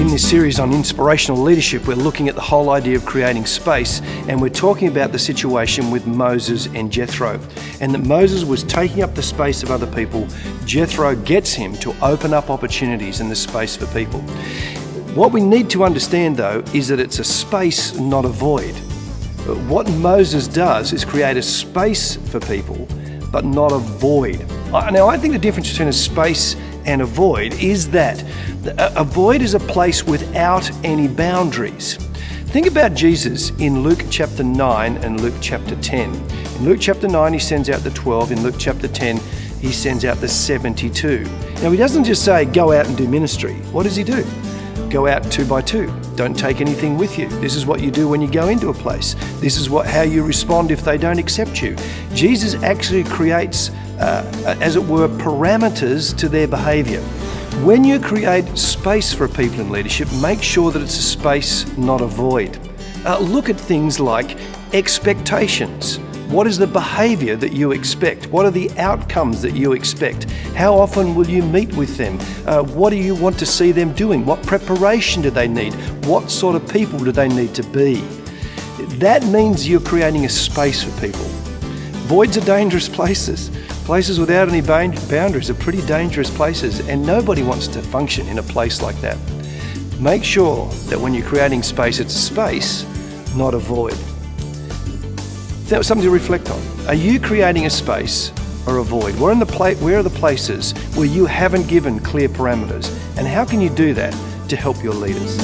In this series on inspirational leadership, we're looking at the whole idea of creating space, and we're talking about the situation with Moses and Jethro, and that Moses was taking up the space of other people. Jethro gets him to open up opportunities in the space for people. What we need to understand, though, is that it's a space, not a void. What Moses does is create a space for people, but not a void. Now, I think the difference between a space and a void is that a void is a place without any boundaries. Think about Jesus in Luke chapter 9 and Luke chapter 10. In Luke chapter 9, he sends out the 12. In Luke chapter 10, he sends out the 72. Now, he doesn't just say, go out and do ministry. What does he do? Go out 2 by 2. Don't take anything with you. This is what you do when you go into a place. This is how you respond if they don't accept you. Jesus actually creates, as it were, parameters to their behavior. When you create space for people in leadership, make sure that it's a space, not a void. Look at things like expectations. What is the behavior that you expect? What are the outcomes that you expect? How often will you meet with them? What do you want to see them doing? What preparation do they need? What sort of people do they need to be? That means you're creating a space for people. Voids are dangerous places. Places without any boundaries are pretty dangerous places, and nobody wants to function in a place like that. Make sure that when you're creating space, it's a space, not a void. That's something to reflect on. Are you creating a space or a void? Where are the places where you haven't given clear parameters? And how can you do that to help your leaders?